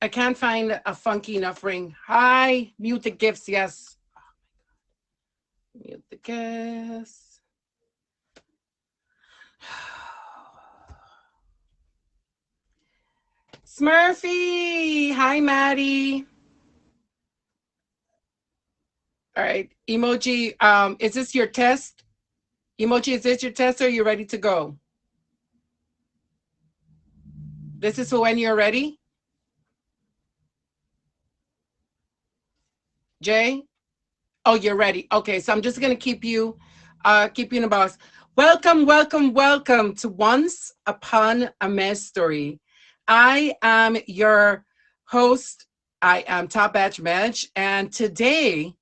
I can't find a funky enough ring. Hi, mute the gifts. Yes, mute the gifts. Smurfy. Hi, Maddie. All right, emoji. Is this your test? Emoji, is this your test or are you ready to go? This is for when you're ready. Jay? Oh, you're ready. Okay, so I'm just gonna keep you in the box. Welcome, welcome, welcome to Once Upon a Mejstory. I am your host. I am Top Batch Mej, and today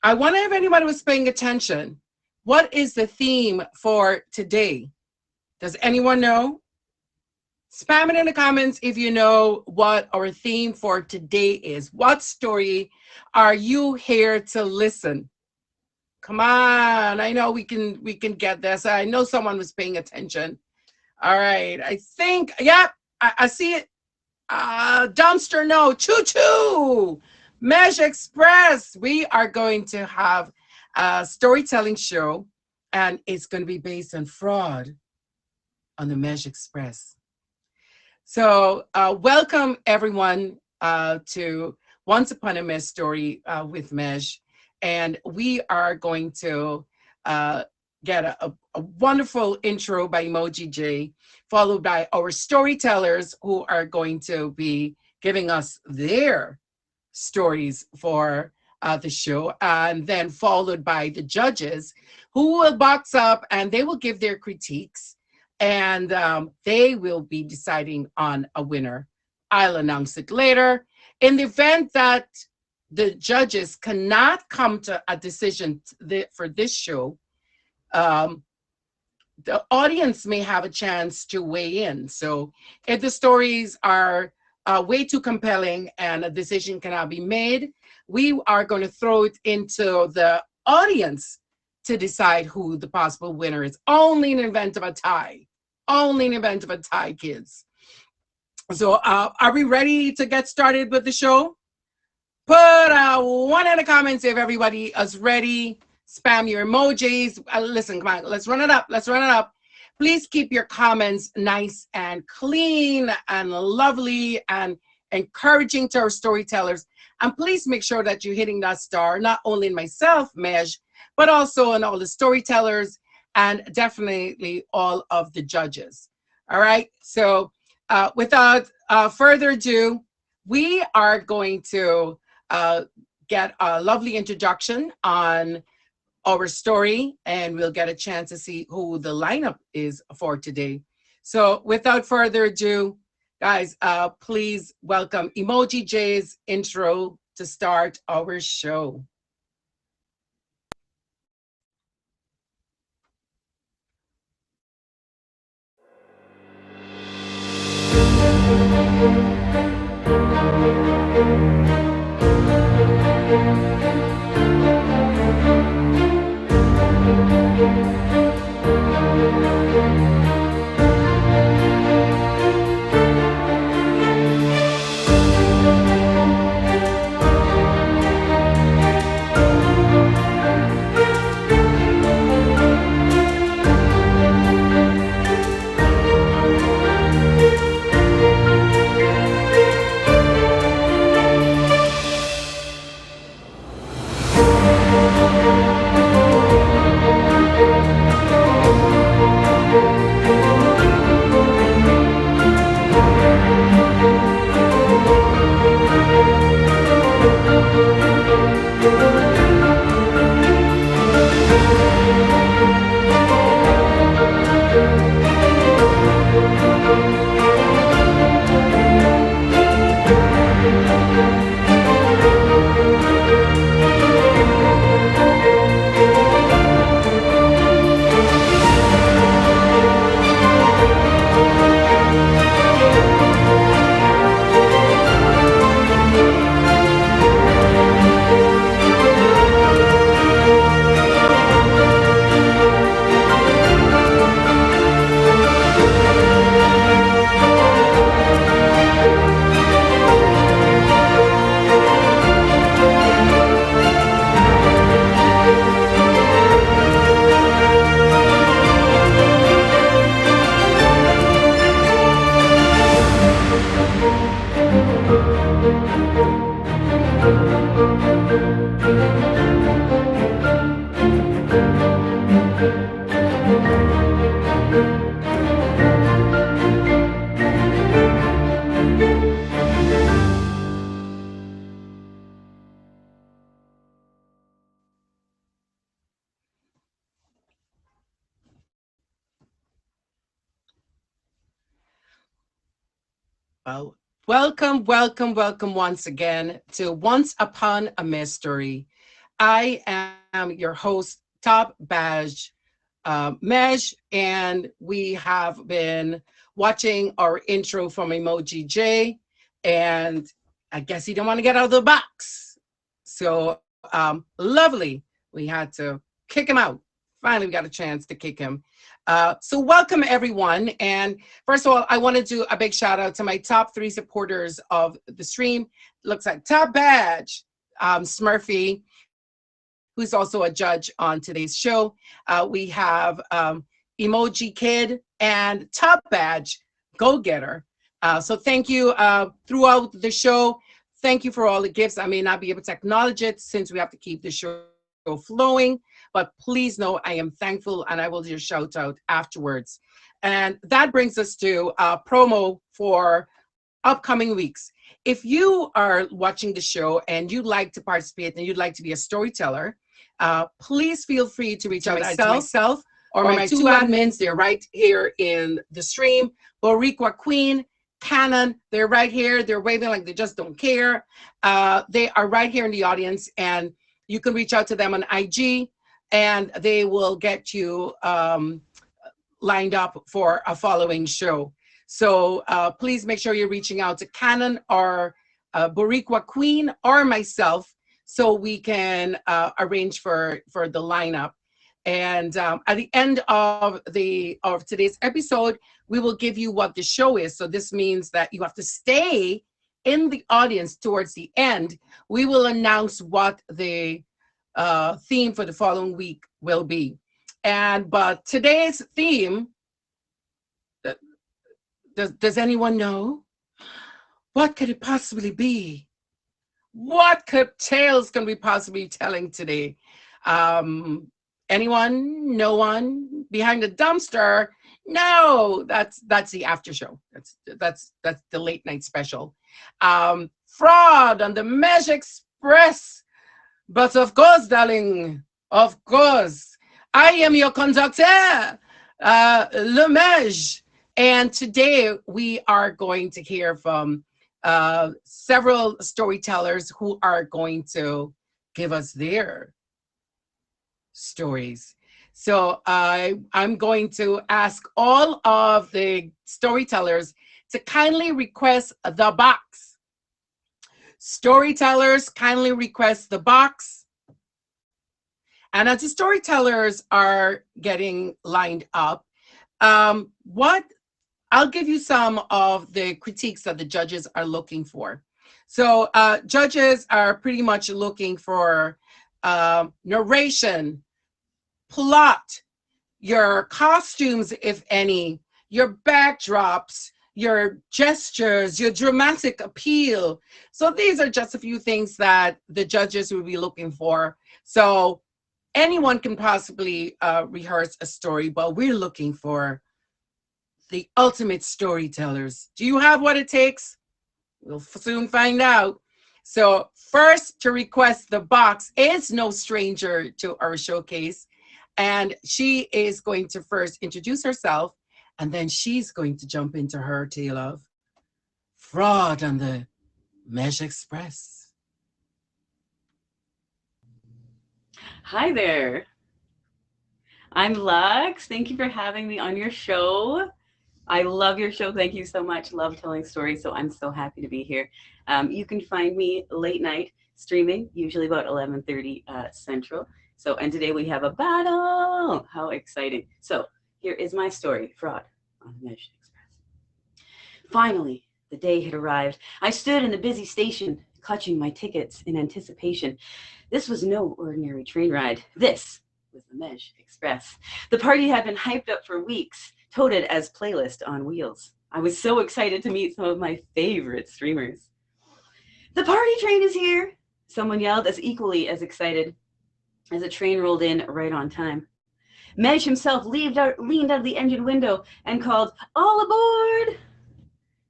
I wonder if anybody was paying attention. What is the theme for today? Does anyone know? Spam it in the comments if you know what our theme for today is. What story are you here to listen? Come on, I know we can get this. I know someone was paying attention. All right, I think, yeah, I see it. Dumpster, no, choo choo. Mesh Express. We are going to have a storytelling show, and it's going to be based on fraud on the Mesh Express. So welcome everyone to Once Upon a Mejstory with Mej. And we are going to get a wonderful intro by Emoji J, followed by our storytellers who are going to be giving us their stories for the show, and then followed by the judges who will box up and they will give their critiques, and they will be deciding on a winner. I'll announce it later. In the event that the judges cannot come to a decision for this show, the audience may have a chance to weigh in. So if the stories are way too compelling and a decision cannot be made, we are going to throw it into the audience to decide who the possible winner is. Only in the event of a tie. Only in the event of a tie, kids. So are we ready to get started with the show? Put one in the comments if everybody is ready. Spam your emojis. Listen, come on, let's run it up. Let's run it up. Please keep your comments nice and clean and lovely and encouraging to our storytellers. And please make sure that you're hitting that star, not only in myself, Mej, but also in all the storytellers and definitely all of the judges. All right. So without further ado, we are going to get a lovely introduction on our story, and we'll get a chance to see who the lineup is for today. So without further ado, guys, please welcome Emoji J's intro to start our show. Well, welcome once again to Once Upon a Mystery. I am your host, Top Badge Mej, and we have been watching our intro from Emoji J, and I guess he didn't want to get out of the box. So, lovely. We had to kick him out. Finally, we got a chance to kick him. So, welcome everyone. And first of all, I want to do a big shout out to my top three supporters of the stream. Looks like Top Badge, Smurfy, who's also a judge on today's show. We have Emoji Kid and Top Badge, Go Getter. So thank you throughout the show. Thank you for all the gifts. I may not be able to acknowledge it since we have to keep the show flowing, but please know I am thankful and I will do a shout out afterwards. And that brings us to promo for upcoming weeks. If you are watching the show and you'd like to participate and you'd like to be a storyteller, please feel free to reach out to myself or my two admins. They're right here in the stream. Boricua Queen, Canon, they're right here. They're waving like they just don't care. They are right here in the audience, and you can reach out to them on IG, and they will get you lined up for a following show. So please make sure you're reaching out to Canon or Boricua Queen or myself so we can arrange for the lineup. And at the end of today's episode, we will give you what the show is. So this means that you have to stay in the audience towards the end. We will announce what the theme for the following week will be. But today's theme, does anyone know? What could it possibly be? What could tales can we possibly telling today? Anyone? No one? Behind the dumpster? No, that's the after show. That's the late night special. Fraud on the Mej Express. But of course, darling, of course, I am your conductor, Le Mej. And today we are going to hear from several storytellers who are going to give us their stories. So I'm going to ask all of the storytellers to kindly request the box. Storytellers, kindly request the box. And as the storytellers are getting lined up, I'll give you some of the critiques that the judges are looking for. So judges are pretty much looking for narration, plot, your costumes, if any, your backdrops, your gestures, your dramatic appeal. So these are just a few things that the judges will be looking for. So anyone can possibly rehearse a story, but we're looking for the ultimate storytellers. Do you have what it takes? We'll soon find out. So first to request the box is no stranger to our showcase. And she is going to first introduce herself, and then she's going to jump into her tale of fraud on the Mej Express. Hi there. I'm Lux. Thank you for having me on your show. I love your show. Thank you so much. Love telling stories, so I'm so happy to be here. You can find me late night streaming, usually about 11:30 Central. So, and today we have a battle. How exciting. So here is my story, Fraud on the Mej Express. Finally, the day had arrived. I stood in the busy station, clutching my tickets in anticipation. This was no ordinary train ride. This was the Mej Express. The party had been hyped up for weeks, touted as playlist on wheels. I was so excited to meet some of my favorite streamers. The party train is here, someone yelled, as equally as excited as the train rolled in right on time. Mej himself leaned out of the engine window and called, "All aboard!"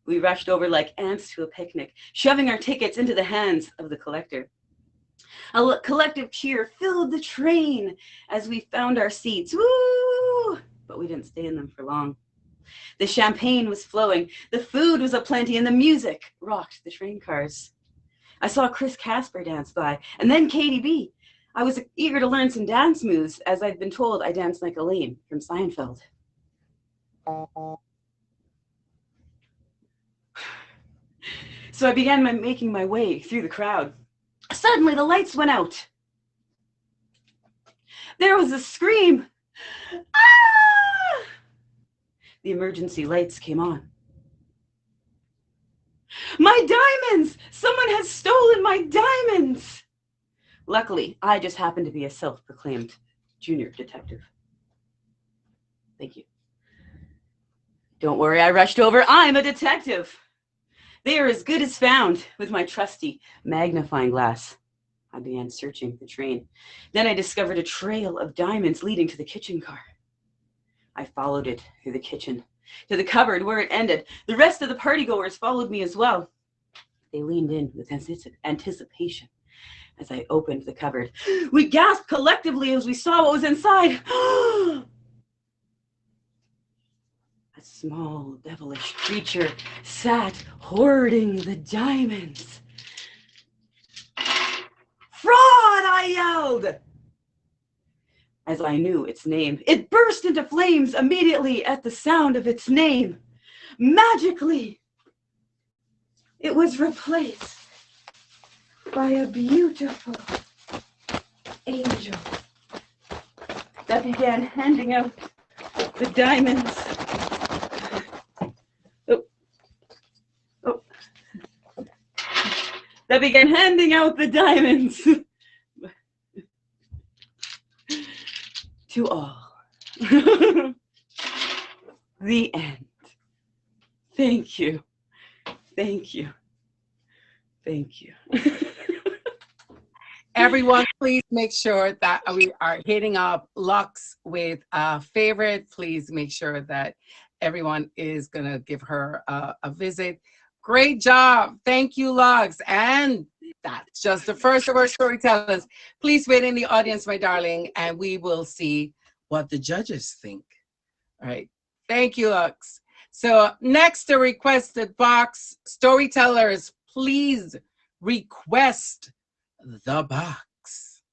We rushed over like ants to a picnic, shoving our tickets into the hands of the collector. A collective cheer filled the train as we found our seats. Woo! But we didn't stay in them for long. The champagne was flowing, the food was aplenty, and the music rocked the train cars. I saw Chris Casper dance by, and then Katie B. I was eager to learn some dance moves, as I'd been told I danced like Elaine from Seinfeld. So I began making my way through the crowd. Suddenly, the lights went out. There was a scream. Ah! The emergency lights came on. My diamonds! Someone has stolen my diamonds! Luckily, I just happened to be a self-proclaimed junior detective. Thank you. Don't worry, I rushed over. I'm a detective. They are as good as found with my trusty magnifying glass. I began searching the train. Then I discovered a trail of diamonds leading to the kitchen car. I followed it through the kitchen to the cupboard where it ended. The rest of the partygoers followed me as well. They leaned in with anticipation as I opened the cupboard. We gasped collectively as we saw what was inside. A small, devilish creature sat hoarding the diamonds. Fraud, I yelled. As I knew its name, it burst into flames immediately at the sound of its name. Magically, it was replaced by a beautiful angel that began handing out the diamonds. That began handing out the diamonds to all. The end. Thank you. Thank you. Thank you. Everyone, please make sure that we are hitting up Lux with a favorite. Please make sure that everyone is going to give her a visit. Great job. Thank you, Lux. And that's just the first of our storytellers. Please wait in the audience, my darling, and we will see what the judges think. All right. Thank you, Lux. So next, the requested box. Storytellers, please request the box.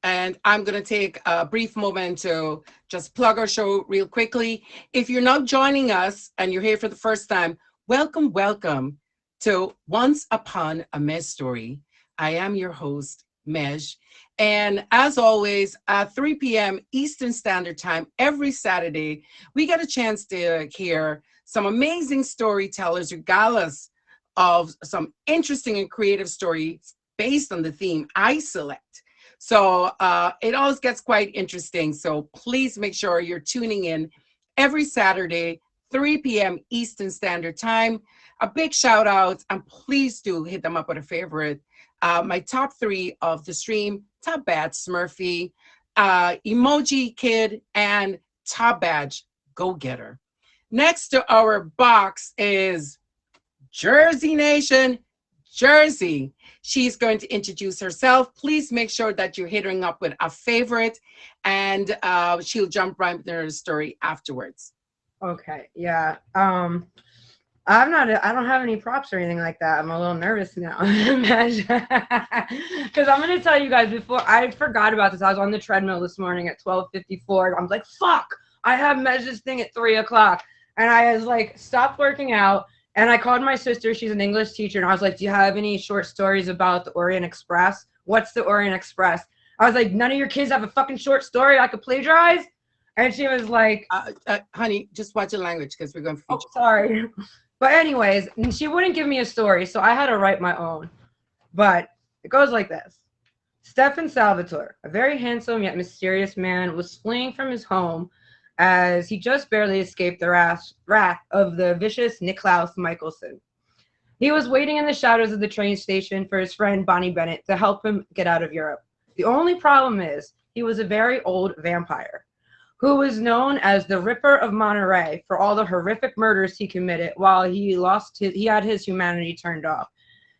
And I'm going to take a brief moment to just plug our show real quickly. If you're not joining us and you're here for the first time, welcome, welcome to Once Upon a Mejstory. I am your host, Mej. And as always, at 3 p.m. Eastern Standard Time, every Saturday, we get a chance to hear some amazing storytellers regardless of some interesting and creative stories based on the theme I select. So it always gets quite interesting. So please make sure you're tuning in every Saturday, 3 p.m. Eastern Standard Time. A big shout out, and please do hit them up with a favorite. My top three of the stream: Top Badge Smurfy, Emoji Kid, and Top Badge Go Getter. Next to our box is Jersey Nation, Jersey. She's going to introduce herself. Please make sure that you're hitting up with a favorite, and she'll jump right into her story afterwards. Okay, yeah. I don't have any props or anything like that. I'm a little nervous now. Because I'm going to tell you guys before, I forgot about this. I was on the treadmill this morning at 12:54. And I was like, fuck, I have Mej's thing at 3 o'clock. And I was like, stopped working out. And I called my sister. She's an English teacher. And I was like, do you have any short stories about the Orient Express? What's the Orient Express? I was like, none of your kids have a fucking short story I could plagiarize? And she was like, honey, just watch the language because we're going to feature. Oh, sorry. But anyways, she wouldn't give me a story, so I had to write my own. But it goes like this. Stefan Salvatore, a very handsome yet mysterious man, was fleeing from his home as he just barely escaped the wrath of the vicious Niklaus Michelson. He was waiting in the shadows of the train station for his friend Bonnie Bennett to help him get out of Europe. The only problem is he was a very old vampire who was known as the Ripper of Monterey for all the horrific murders he committed while he had his humanity turned off.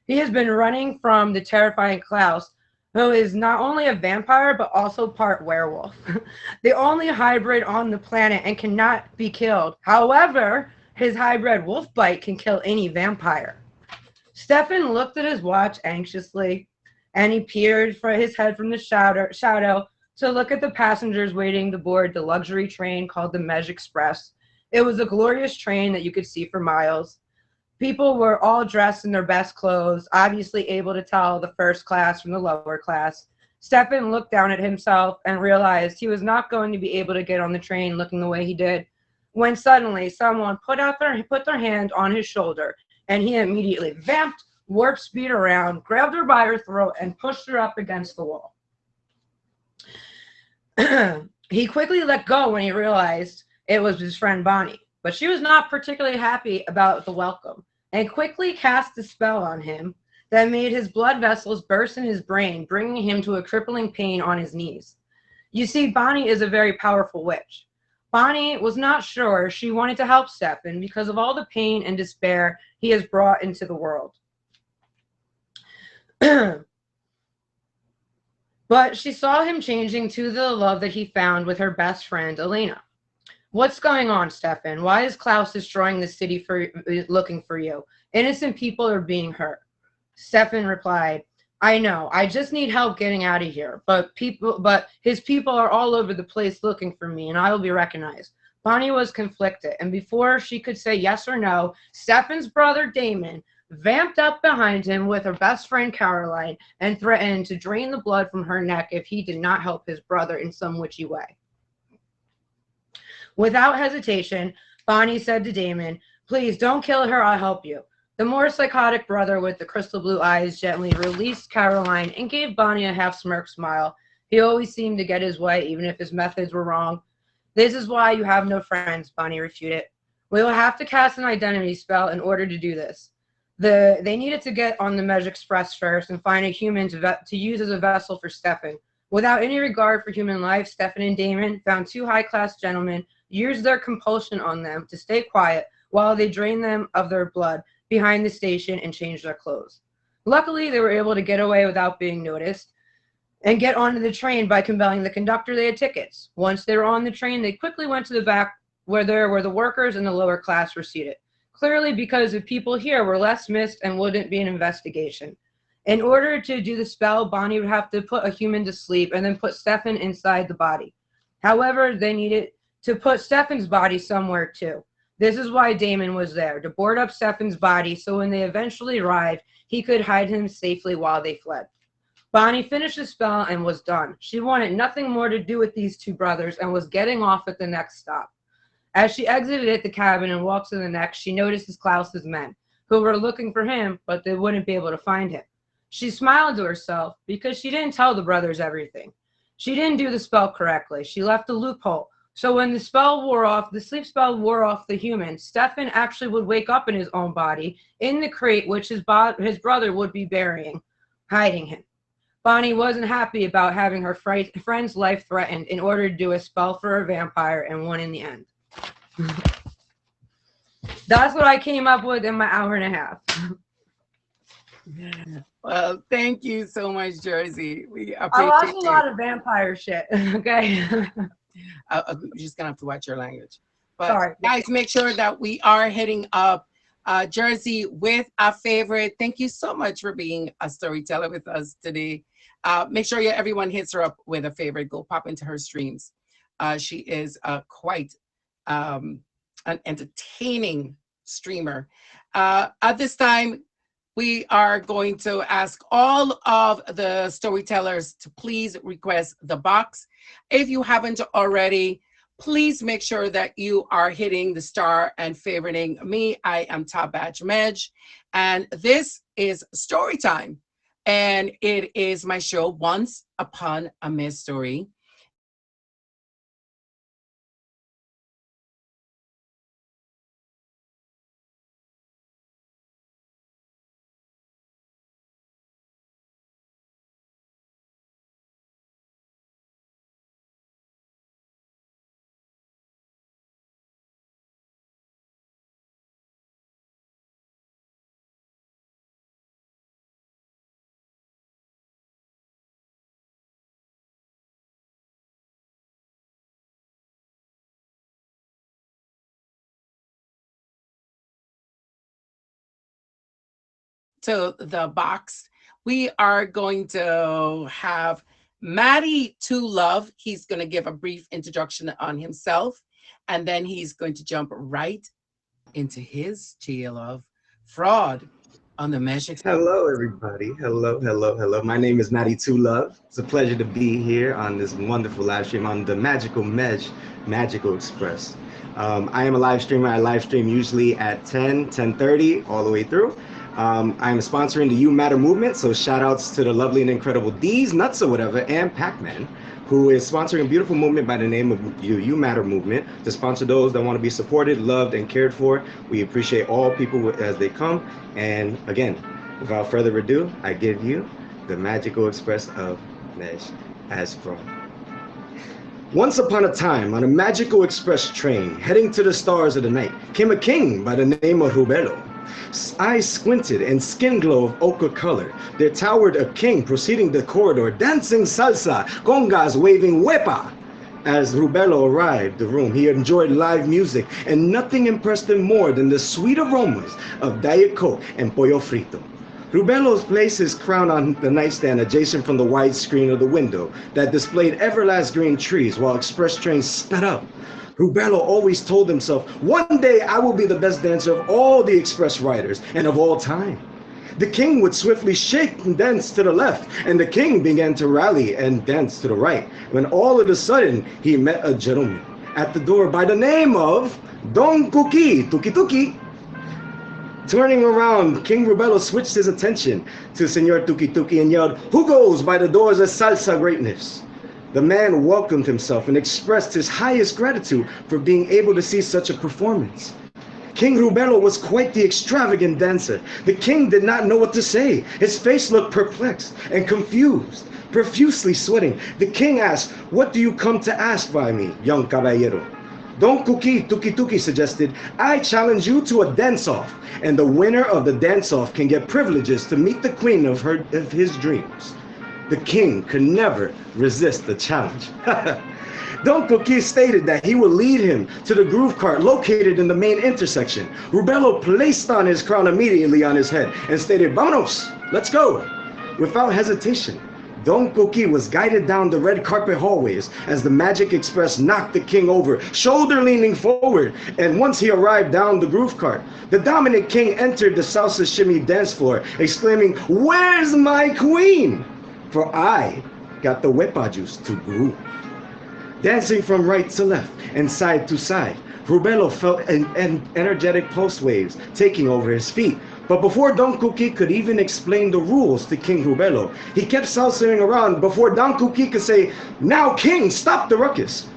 He has been running from the terrifying Klaus, who is not only a vampire but also part werewolf. The only hybrid on the planet and cannot be killed. However, his hybrid wolf bite can kill any vampire. Stefan looked at his watch anxiously, and he peered for his head from the shadow to look at the passengers waiting to board the luxury train called the Mejstory. It was a glorious train that you could see for miles. People were all dressed in their best clothes, obviously able to tell the first class from the lower class. Stefan looked down at himself and realized he was not going to be able to get on the train looking the way he did, when suddenly someone put their hand on his shoulder, and he immediately vamped warp speed around, grabbed her by her throat, and pushed her up against the wall. He quickly let go when he realized it was his friend Bonnie, but she was not particularly happy about the welcome and quickly cast a spell on him that made his blood vessels burst in his brain, bringing him to a crippling pain on his knees. You see, Bonnie is a very powerful witch. Bonnie was not sure she wanted to help Stefan because of all the pain and despair he has brought into the world. But she saw him changing to the love that he found with her best friend, Elena. What's going on, Stefan? Why is Klaus destroying the city looking for you? Innocent people are being hurt. Stefan replied, I know. I just need help getting out of here. But his people are all over the place looking for me, and I will be recognized. Bonnie was conflicted, and before she could say yes or no, Stefan's brother Damon vamped up behind him with her best friend Caroline and threatened to drain the blood from her neck if he did not help his brother in some witchy way. Without hesitation, Bonnie said to Damon, please don't kill her, I'll help you. The more psychotic brother with the crystal blue eyes gently released Caroline and gave Bonnie a half-smirk smile. He always seemed to get his way, even if his methods were wrong. This is why you have no friends, Bonnie refuted. We will have to cast an identity spell in order to do this. They needed to get on the Mejstory first and find a human to use as a vessel for Stefan. Without any regard for human life, Stefan and Damon found two high-class gentlemen, used their compulsion on them to stay quiet while they drained them of their blood behind the station and changed their clothes. Luckily, they were able to get away without being noticed and get onto the train by compelling the conductor they had tickets. Once they were on the train, they quickly went to the back where the workers and the lower class were seated. Clearly because the people here were less missed and wouldn't be an investigation. In order to do the spell, Bonnie would have to put a human to sleep and then put Stefan inside the body. However, they needed to put Stefan's body somewhere too. This is why Damon was there, to board up Stefan's body so when they eventually arrived, he could hide him safely while they fled. Bonnie finished the spell and was done. She wanted nothing more to do with these two brothers and was getting off at the next stop. As she exited the cabin and walked to the next, she noticed Klaus's men, who were looking for him, but they wouldn't be able to find him. She smiled to herself because she didn't tell the brothers everything. She didn't do the spell correctly. She left a loophole. So when the spell wore off, the sleep spell wore off the human, Stefan actually would wake up in his own body, in the crate which his brother would be burying, hiding him. Bonnie wasn't happy about having her friend's life threatened in order to do a spell for a vampire and won in the end. That's what I came up with in my hour and a half. Well, thank you so much, Jersey. We I appreciate watch a you. lot of vampire shit. Okay. I'm just gonna have to watch your language. But Sorry. guys, make sure that we are hitting up Jersey with a favorite. Thank you so much for being a storyteller with us today. Make sure everyone hits her up with a favorite. Go pop into her streams. She is quite an entertaining streamer. At this time, we are going to ask all of the storytellers to please request the box. If you haven't already, please make sure that you are hitting the star and favoriting me. I am Top Batch Medj, and this is Story Time. And it is my show, Once Upon a Mejstory. to the box. We are going to have Maddie to Love. He's going to give a brief introduction on himself, and then he's going to jump right into his tale of fraud on the Mesh Express. Hello, everybody. Hello, hello, hello. My name is Matty Two Love. It's a pleasure to be here on this wonderful live stream on the Magical Mesh Magical Express. I am a live streamer. I live stream usually at 10:30, all the way through. I'm sponsoring the You Matter movement, so shout outs to the lovely and incredible D's Nuts or whatever, and Pac-Man, who is sponsoring a beautiful movement by the name of You Matter movement to sponsor those that want to be supported, loved, and cared for. We appreciate all people as they come. And again, without further ado, I give you the Magical Express of Mesh as from. Once upon a time, on a magical express train heading to the stars of the night, came a king by the name of Rubello. Eyes squinted and skin glow of ochre color. There towered a king proceeding the corridor, dancing salsa, congas waving huepa. As Rubello arrived the room, he enjoyed live music, and nothing impressed him more than the sweet aromas of Diet Coke and pollo frito. Rubello placed his crown on the nightstand adjacent from the wide screen of the window that displayed everlast trees while express trains sped up. Rubello always told himself, one day I will be the best dancer of all the express riders and of all time. The king would swiftly shake and dance to the left, and the king began to rally and dance to the right, when all of a sudden he met a gentleman at the door by the name of Don Cookie Tuki Tuki. Turning around, King Rubello switched his attention to Senor Tuki Tuki and yelled, "Who goes by the doors of salsa greatness?" The man welcomed himself and expressed his highest gratitude for being able to see such a performance. King Rubello was quite the extravagant dancer. The king did not know what to say. His face looked perplexed and confused, profusely sweating. The king asked, "What do you come to ask by me, young caballero?" Don Cookie Tuki Tuki suggested, "I challenge you to a dance-off, and the winner of the dance-off can get privileges to meet the queen of his dreams." The king could never resist the challenge. Don Cookie stated that he would lead him to the groove cart located in the main intersection. Rubello placed on his crown immediately on his head and stated, "Vámonos, let's go." Without hesitation, Don Cookie was guided down the red carpet hallways as the Magic Express knocked the king over, shoulder leaning forward, and once he arrived down the groove cart, the dominant king entered the salsa shimmy dance floor, exclaiming, "Where's my queen? For I got the huepa juice to groove." Dancing from right to left and side to side, Rubello felt energetic pulse waves taking over his feet. But before Don Cookie could even explain the rules to King Rubello, he kept salsaing around before Don Cookie could say, "Now, king, stop the ruckus.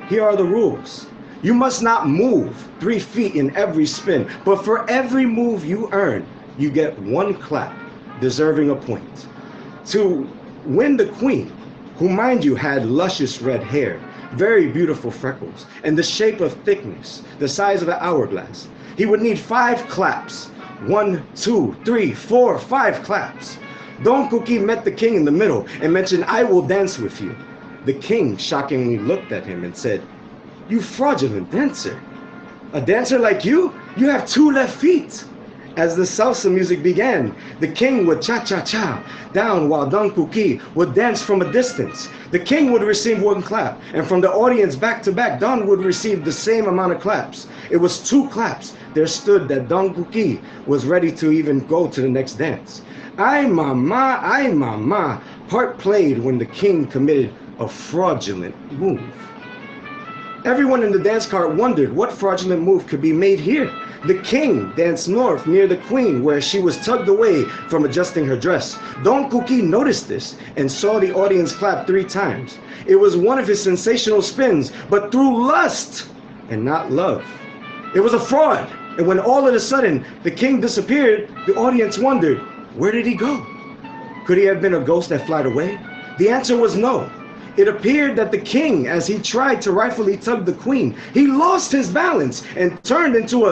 Here are the rules. You must not move 3 feet in every spin, but for every move you earn, you get 1 clap, deserving a point. To win the queen, who mind you had luscious red hair, very beautiful freckles, and the shape of thickness, the size of an hourglass, he would need 5 claps. 1, 2, 3, 4, 5 claps. Don Cookie met the king in the middle and mentioned, "I will dance with you." The king shockingly looked at him and said, "You fraudulent dancer. A dancer like you? You have 2 left feet." As the salsa music began, the king would cha-cha-cha down while Don Cookie would dance from a distance. The king would receive 1 clap, and from the audience back to back, Don would receive the same amount of claps. It was 2 claps. There stood that Don Cookie was ready to even go to the next dance. Ay mama, part played when the king committed a fraudulent move. Everyone in the dance cart wondered what fraudulent move could be made here. The king danced north near the queen where she was tugged away from adjusting her dress. Don Cookie noticed this and saw the audience clap 3 times. It was one of his sensational spins, but through lust and not love. It was a fraud, and when all of a sudden the king disappeared, the audience wondered, where did he go? Could he have been a ghost that fled away? The answer was no. It appeared that the king, as he tried to rightfully tug the queen, he lost his balance and turned into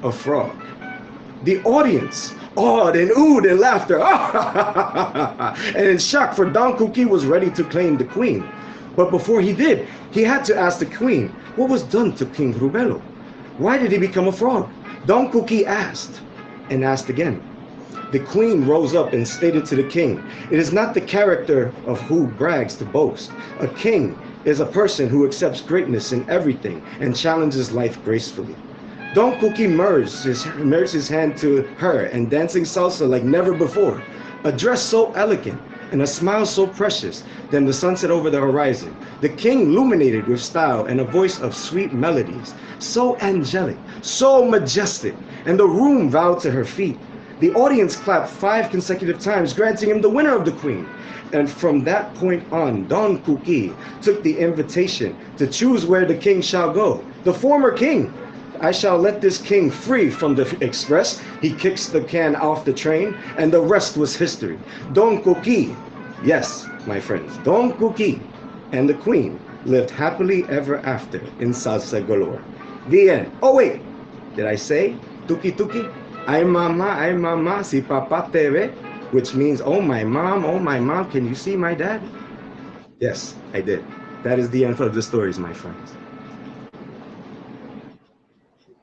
a frog. The audience awed and oohed in laughter, and in shock, for Don Cookie was ready to claim the queen. But before he did, he had to ask the queen, what was done to King Rubello? Why did he become a frog? Don Cookie asked, and asked again. The queen rose up and stated to the king, "It is not the character of who brags to boast. A king is a person who accepts greatness in everything and challenges life gracefully." Don Cookie merged his hand to her and dancing salsa like never before. A dress so elegant and a smile so precious than the sunset over the horizon. The king illuminated with style and a voice of sweet melodies, so angelic, so majestic, and the room bowed to her feet. The audience clapped 5 consecutive times, granting him the winner of the queen. And from that point on, Don Cookie took the invitation to choose where the king shall go. The former king. "I shall let this king free from the express." He kicks the can off the train, and the rest was history. Don Cookie, yes, my friends, Don Cookie and the queen lived happily ever after in salsa galore. The end. Oh wait, did I say tuki tuki? Ay mama, si papa te ve, which means, oh my mom, can you see my dad? Yes, I did. That is the end of the stories, my friends.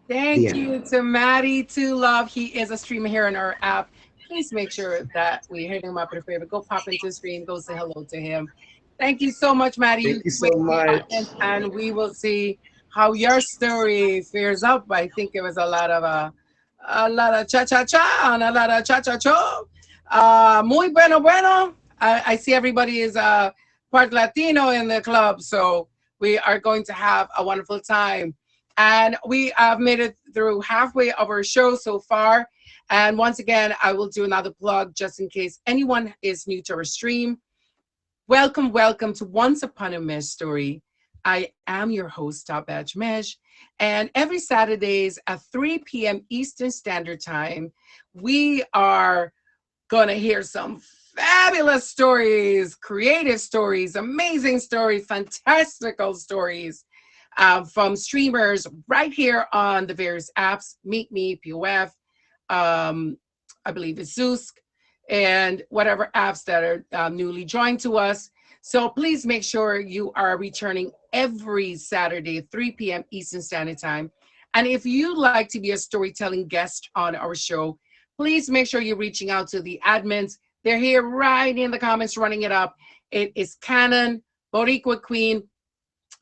The Thank end. you to Maddie to Love. He is a streamer here on our app. Please make sure that we hit him up with a favor. Go pop into the stream, go say hello to him. Thank you so much, Maddie. You Thank you so switched the much. audience, and we will see how your story fares up. I think it was a lot of cha cha cha and a lot of cha cha cho. Muy bueno bueno. I see everybody is part Latino in the club, so we are going to have a wonderful time. And we have made it through halfway of our show so far. And once again, I will do another plug just in case anyone is new to our stream. Welcome, welcome to Once Upon a Mejstory. I am your host, Top Badge Mej. And every Saturdays at 3 p.m. Eastern Standard Time, we are going to hear some fabulous stories, creative stories, amazing stories, fantastical stories from streamers right here on the various apps. Meet Me, POF, I believe it's Zeus, and whatever apps that are newly joined to us. So please make sure you are returning every Saturday at 3 p.m. Eastern Standard Time. And if you'd like to be a storytelling guest on our show, please make sure you're reaching out to the admins. They're here right in the comments running it up. It is Canon, Boricua Queen,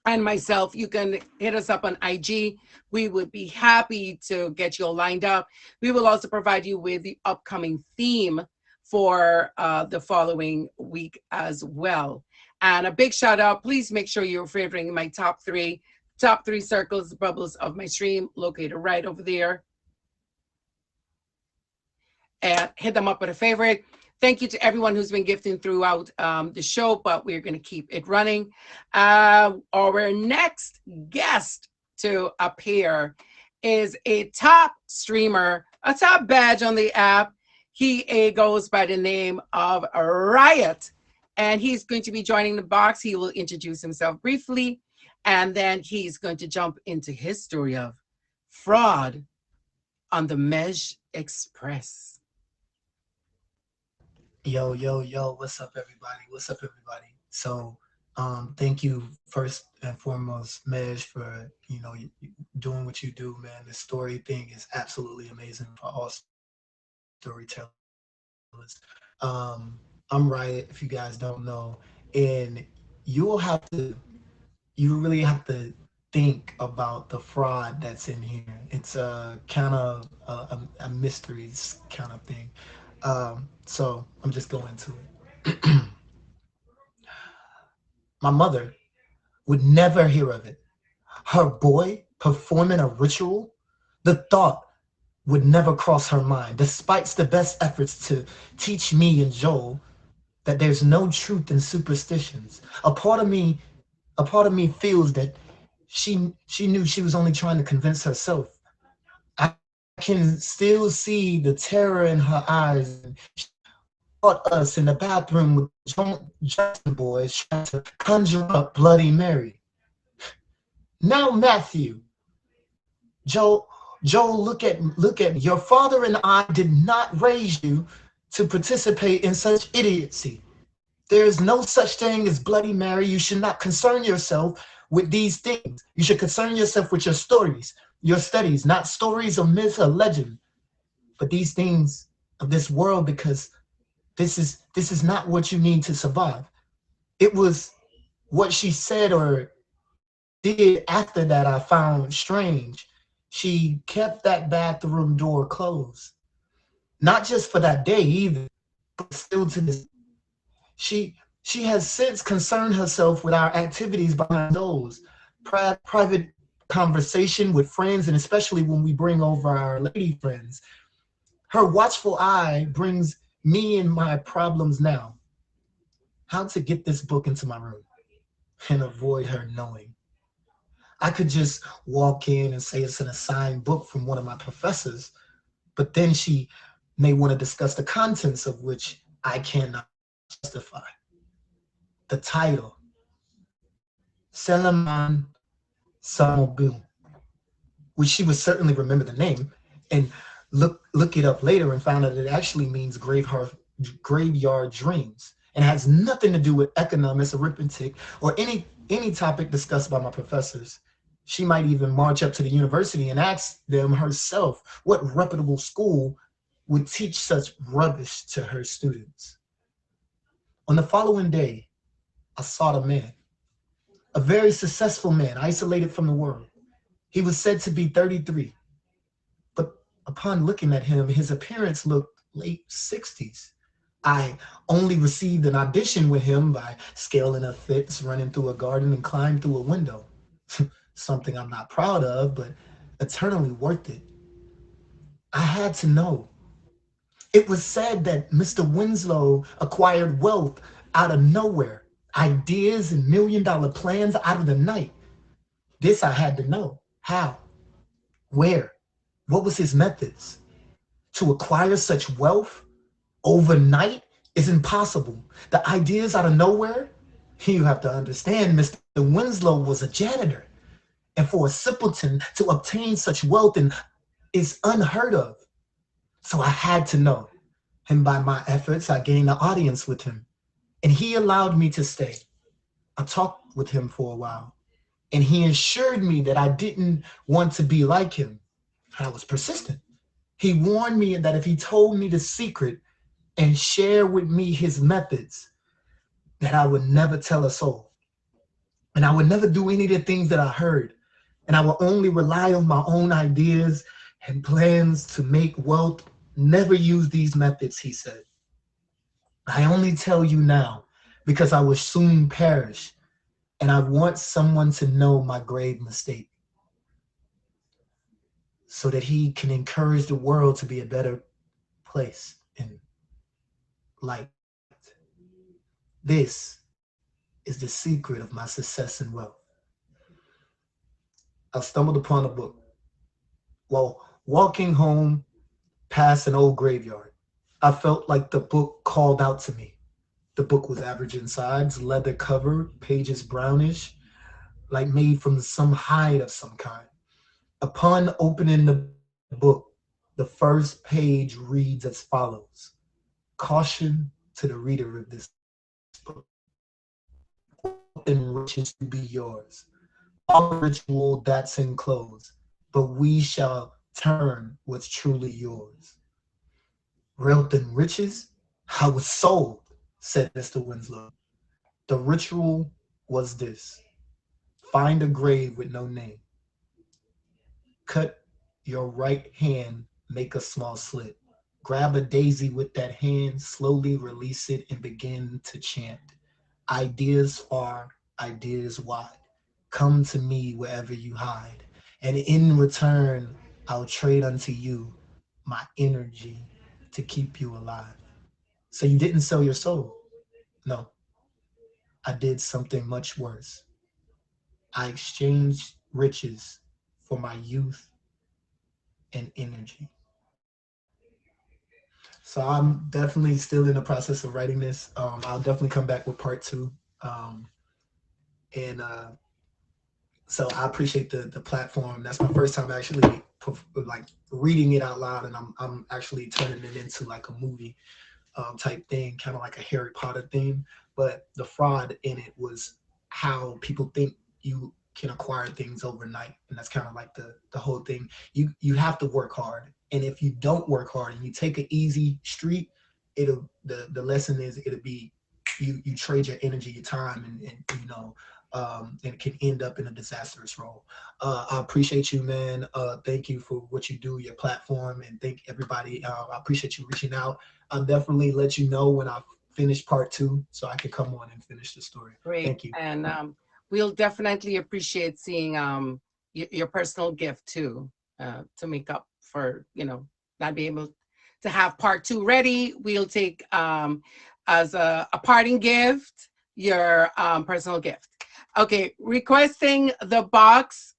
and myself. You can hit us up on IG. We would be happy to get you all lined up. We will also provide you with the upcoming theme for the following week as well. And a big shout out, please make sure you're favoring my top three circles, bubbles of my stream, located right over there. And hit them up with a favorite. Thank you to everyone who's been gifting throughout the show, but we're going to keep it running. Our next guest to appear is a top streamer, a top badge on the app. He goes by the name of Riot, and he's going to be joining the box. He will introduce himself briefly, and then he's going to jump into his story of fraud on the Mej Express. Yo, yo, yo, what's up, everybody? What's up, everybody? So, thank you first and foremost, Mej, for, doing what you do, man. The story thing is absolutely amazing for all storytellers. I'm Riot, if you guys don't know, and you really have to think about the fraud that's in here. It's a kind of a mysteries kind of thing. So I'm just going to it. My mother would never hear of it. Her boy performing a ritual, the thought would never cross her mind, despite the best efforts to teach me and Joel that there's no truth in superstitions. A part of me feels that she knew she was only trying to convince herself. I can still see the terror in her eyes. She caught us in the bathroom with Johnson boys trying to conjure up Bloody Mary. Now, Matthew, Joel, look at me. Your father and I did not raise you to participate in such idiocy. There is no such thing as Bloody Mary. You should not concern yourself with these things. You should concern yourself with your stories, your studies, not stories of myth or legend. for these things of this world, because this is not what you need to survive. It was what she said or did after that I found strange. She kept that bathroom door closed, not just for that day either, but still to this. She she has since concerned herself with our activities behind those private conversation with friends, and especially when we bring over our lady friends. Her watchful eye brings me and my problems now. How to get this book into my room and avoid her knowing. I could just walk in and say it's an assigned book from one of my professors, but then she may want to discuss the contents of which I cannot justify. The title, Selaman Samobun, which she would certainly remember the name and look it up later and found out that it actually means graveyard dreams and has nothing to do with economics, arithmetic, or any topic discussed by my professors. She might even march up to the university and ask them herself what reputable school would teach such rubbish to her students. On the following day, I sought a man, a very successful man, isolated from the world. He was said to be 33, but upon looking at him, his appearance looked late 60s. I only received an audition with him by scaling a fence, running through a garden, and climbing through a window. Something I'm not proud of, but eternally worth it. I had to know. It was said that Mr. Winslow acquired wealth out of nowhere, ideas and million-dollar plans out of the night. This I had to know. How? Where? What was his methods? To acquire such wealth overnight is impossible. The ideas out of nowhere? You have to understand, Mr. Winslow was a janitor. And for a simpleton to obtain such wealth is unheard of. So I had to know. And by my efforts, I gained an audience with him. And he allowed me to stay. I talked with him for a while. And he assured me that I didn't want to be like him. I was persistent. He warned me that if he told me the secret and share with me his methods, that I would never tell a soul. And I would never do any of the things that I heard. And I would only rely on my own ideas and plans to make wealth. Never use these methods, he said. I only tell you now because I will soon perish, and I want someone to know my grave mistake so that he can encourage the world to be a better place and light. This is the secret of my success and wealth. I stumbled upon a book while walking home past an old graveyard. I felt like the book called out to me. The book was average in size, leather cover, pages brownish, like made from some hide of some kind. Upon opening the book, the first page reads as follows. Caution to the reader of this book. Wealth and riches to be yours. All the ritual that's enclosed, but we shall turn what's truly yours. Wealth and riches? I was sold, said Mr. Winslow. The ritual was this. Find a grave with no name. Cut your right hand, make a small slit. Grab a daisy with that hand, slowly release it, and begin to chant. Ideas far, ideas wide. Come to me wherever you hide. And in return, I'll trade unto you my energy to keep you alive. So you didn't sell your soul. No, I did something much worse. I exchanged riches for my youth and energy. So I'm definitely still in the process of writing this. I'll definitely come back with part two. Um, and So I appreciate the platform. That's my first time actually like reading it out loud, and I'm actually turning it into like a movie type thing, kind of like a Harry Potter theme. But the fraud in it was how people think you can acquire things overnight, and that's kind of like the whole thing. You have to work hard, and if you don't work hard and you take an easy street, it'll the lesson is it'll be you trade your energy, your time, and and it can end up in a disastrous role. I appreciate you, man. Thank you for what you do, your platform, and thank everybody. I appreciate you reaching out. I'll definitely let you know when I finish part two, so I can come on and finish the story. Great. Thank you. And we'll definitely appreciate seeing your personal gift too, to make up for, not being able to have part two ready. We'll take as a parting gift your personal gift. Okay, requesting the box.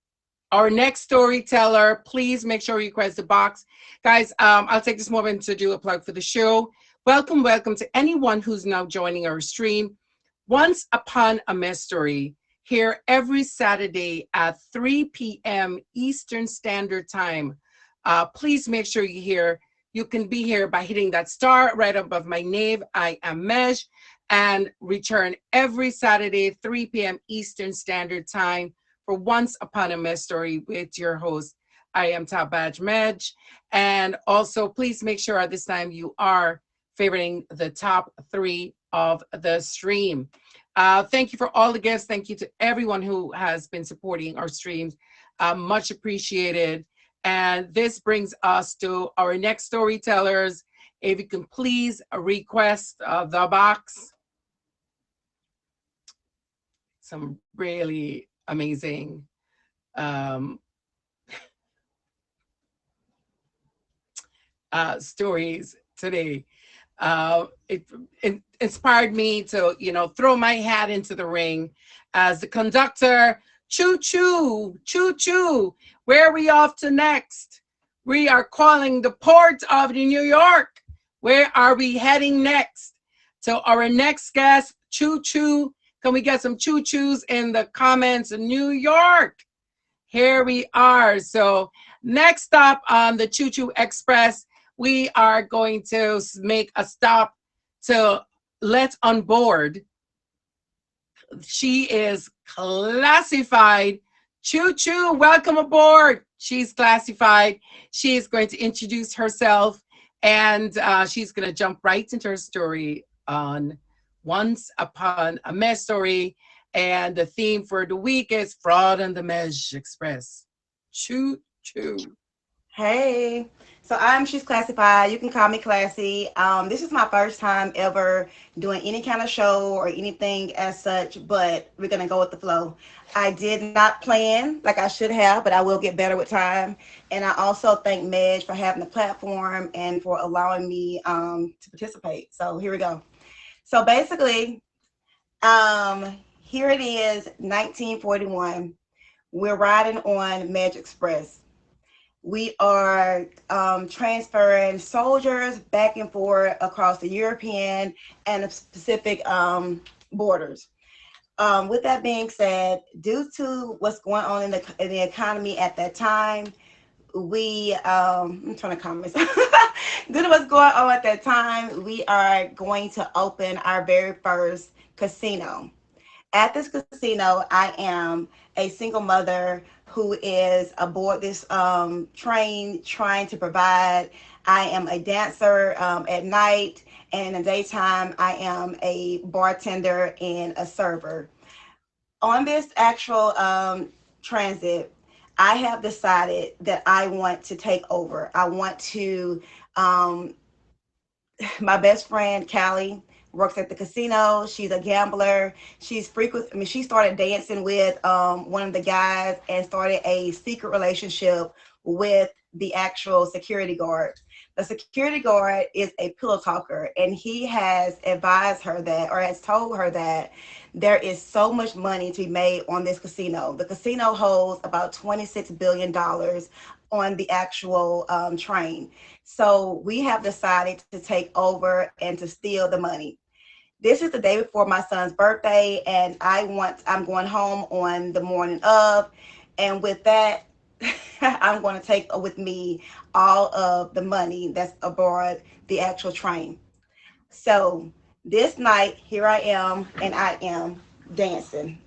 Our next storyteller, please make sure you request the box. Guys, I'll take this moment to do a plug for the show. Welcome, welcome to anyone who's now joining our stream. Once Upon a Mejstory, here every Saturday at 3 p.m. Eastern Standard Time. Please make sure you're here. You can be here by hitting that star right above my name. I am Mej, and return every Saturday, 3 p.m. Eastern Standard Time for Once Upon a Mejstory with your host. I am Top Badge Mej. And also, please make sure at this time you are favoriting the top 3 of the stream. Thank you for all the guests. Thank you to everyone who has been supporting our streams. Much appreciated. And this brings us to our next storytellers. If you can please request the box. Some really amazing stories today. It inspired me to, throw my hat into the ring as the conductor. Choo choo, choo choo. Where are we off to next? We are calling the port of New York. Where are we heading next? So our next guest, choo choo. Can we get some choo choos in the comments? New York. Here we are. So next stop on the Choo Choo Express, we are going to make a stop to let on board. She is classified. Choo Choo, welcome aboard. She's classified. She is going to introduce herself, and she's going to jump right into her story on Once Upon a Mejstory. And the theme for the week is Fraud on the Mej Express. Choo choo. Hey, so She's Classified. You can call me Classy. This is my first time ever doing any kind of show or anything as such, but we're gonna go with the flow. I did not plan like I should have, but I will get better with time. And I also thank Mej for having the platform and for allowing me to participate. So here we go. So basically, here it is, 1941. We're riding on Mej Express. We are transferring soldiers back and forth across the European and the Pacific borders. With that being said, due to what's going on in the economy at that time, I'm trying to calm myself. Due to what's going on at that time, we are going to open our very first casino. At this casino, I am a single mother who is aboard this train trying to provide. I am a dancer at night, and in the daytime, I am a bartender and a server. On this actual transit, I have decided that I want to take over. I want to, my best friend, Callie, works at the casino. She's a gambler. She started dancing with one of the guys and started a secret relationship with the actual security guard. The security guard is a pillow talker, and he has advised her that, or has told her that, there is so much money to be made on this casino. The casino holds about $26 billion on the actual train. So we have decided to take over and to steal the money. This is the day before my son's birthday, and I'm going home on the morning of, and with that, I'm going to take with me all of the money that's aboard the actual train. So this night, here I am, and I am dancing.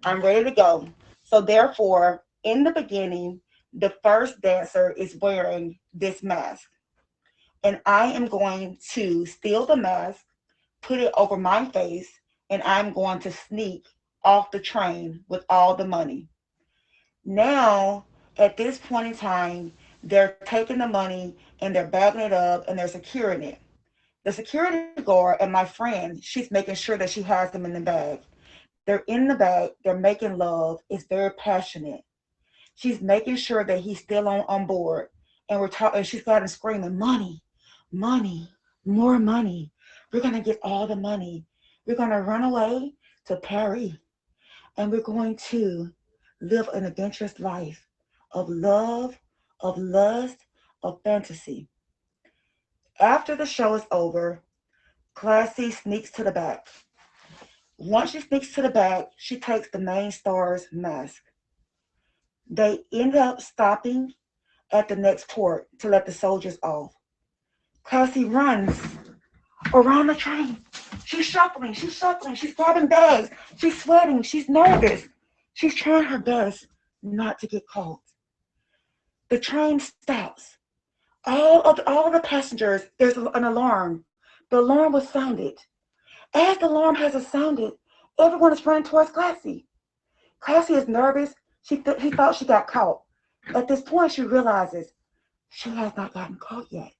I'm ready to go. So therefore, in the beginning, the first dancer is wearing this mask. And I am going to steal the mask, put it over my face, and I'm going to sneak off the train with all the money. Now, at this point in time, they're taking the money and they're bagging it up and they're securing it. The security guard and my friend, she's making sure that she has them in the bag. They're in the bag, they're making love, it's very passionate. She's making sure that he's still on board. And we're talking, she's got him screaming, money, money, more money. We're gonna get all the money. We're gonna run away to Paris and we're going to live an adventurous life of love, of lust, of fantasy. After the show is over, Classy sneaks to the back. Once she sneaks to the back, she takes the main star's mask. They end up stopping at the next port to let the soldiers off. Classy runs around the train. She's shuffling, she's grabbing bags, she's sweating, she's nervous. She's trying her best not to get caught. The train stops. All of the passengers, there's an alarm. The alarm was sounded. As the alarm has sounded, everyone is running towards Classy. Classy is nervous. She thought she got caught. At this point, she realizes she has not gotten caught yet.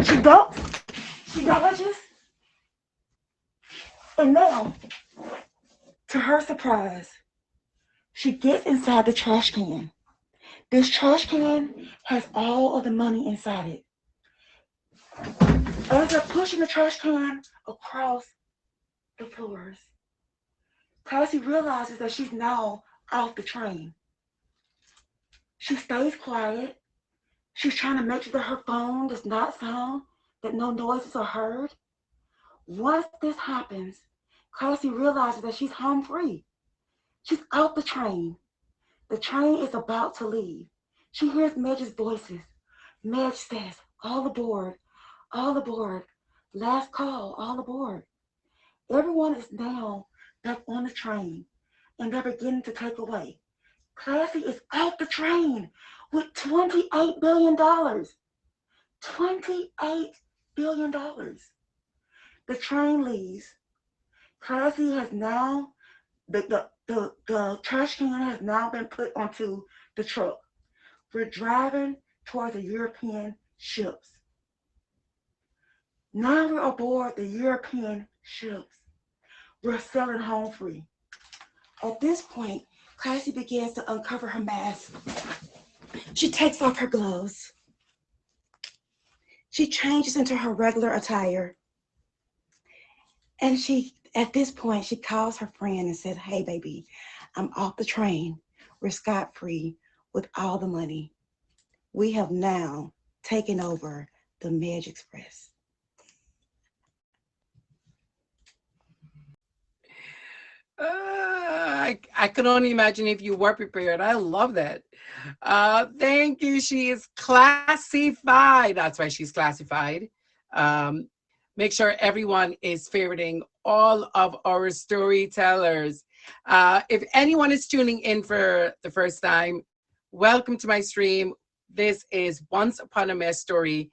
She ducks, she dodges, and now, to her surprise, she gets inside the trash can. This trash can has all of the money inside it. As they're pushing the trash can across the floors, Classy realizes that she's now off the train. She stays quiet. She's trying to make sure that her phone does not sound, that no noises are heard. Once this happens, Classy realizes that she's home free. She's out the train. The train is about to leave. She hears Medge's voices. Medge says, all aboard, last call, all aboard. Everyone is now back on the train and they're beginning to take away. Classy is out the train with $28 billion. $28 billion. The train leaves. Classy has now, the trash can has now been put onto the truck. We're driving towards the European ships. Now we're aboard the European ships. We're sailing home free. At this point, Classy begins to uncover her mask. She takes off her gloves. She changes into her regular attire. And at this point, she calls her friend and says, hey, baby, I'm off the train. We're scot-free with all the money. We have now taken over the Medge Express. I can only imagine if you were prepared. I love that. Thank you. She is classified. That's why she's classified. Um, Make sure everyone is favoriting all of our storytellers. If anyone is tuning in for the first time, welcome to my stream. This is Once Upon a Mejstory.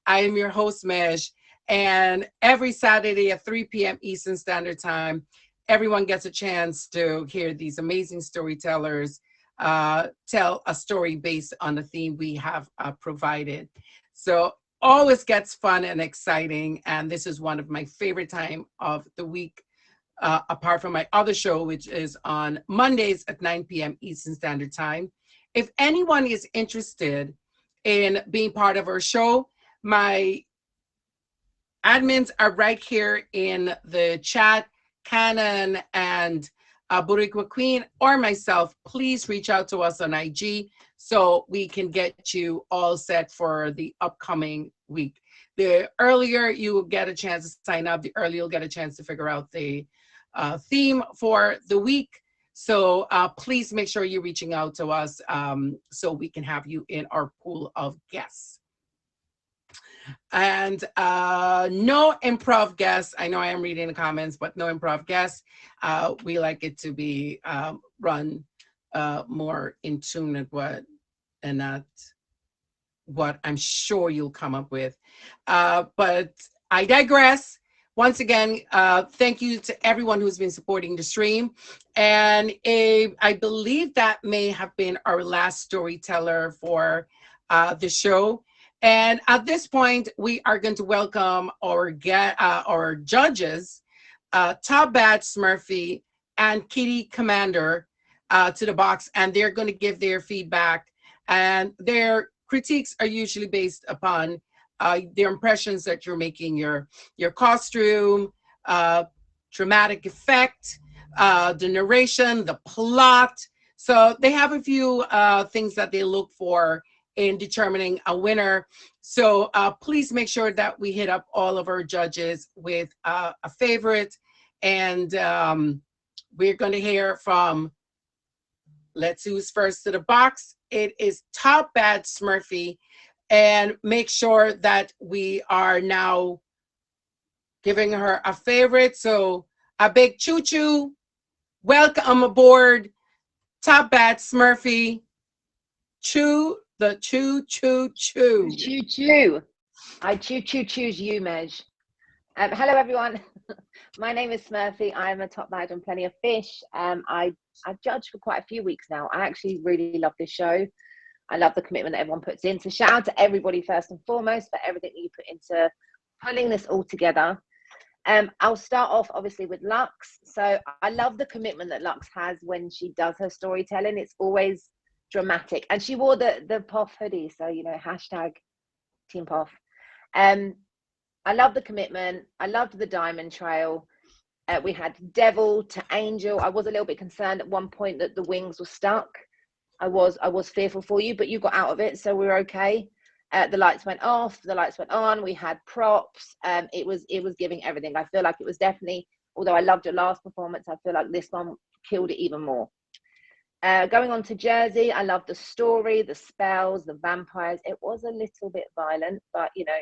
I am your host, Mej, and every Saturday at 3 p.m. Eastern Standard Time, everyone gets a chance to hear these amazing storytellers tell a story based on the theme we have provided. So always gets fun and exciting, and this is one of my favorite time of the week, apart from my other show, which is on Mondays at 9 p.m. Eastern Standard Time. If anyone is interested in being part of our show, my admins are right here in the chat. Canon and Burikwa Queen or myself, please reach out to us on IG so we can get you all set for the upcoming week. The earlier you will get a chance to sign up, the earlier you'll get a chance to figure out the theme for the week. So please make sure you're reaching out to us so we can have you in our pool of guests. And no improv guests. I know I am reading the comments, but no improv guests. We like it to be run more in tune with what and not what I'm sure you'll come up with. But I digress. Once again, thank you to everyone who's been supporting the stream. And I believe that may have been our last storyteller for the show. And at this point, we are going to welcome our judges, Top Bad Smurfy and Kitty Commander, to the box, and they're going to give their feedback. And their critiques are usually based upon their impressions that you're making, your costume, uh, dramatic effect, the narration, the plot. So they have a few things that they look for in determining a winner. So please make sure that we hit up all of our judges with a favorite. And we're going to hear from, let's see who's first to the box. It is Top Bad Smurfy. And make sure that we are now giving her a favorite. So a big choo choo. Welcome aboard, Top Bad Smurfy. Choo the choo choo choo. Choo choo. I choose you, Mej. Hello, everyone. My name is Smurfy. I'm a top lad on Plenty of Fish. I've judged for quite a few weeks now. I actually really love this show. I love the commitment that everyone puts in. So shout out to everybody first and foremost for everything that you put into pulling this all together. I'll start off obviously with Lux. So I love the commitment that Lux has when she does her storytelling. It's always dramatic, and she wore the POF hoodie, so you know, hashtag Team POF. I love the commitment. I loved the diamond trail. We had devil to angel. I was a little bit concerned at one point that the wings were stuck. I was fearful for you, but you got out of it, so we were okay. The lights went off, the lights went on. We had props. It was giving everything. I feel like it was definitely, although I loved your last performance, I feel like this one killed it even more. Going on to Jersey, I loved the story, the spells, the vampires. It was a little bit violent, but you know,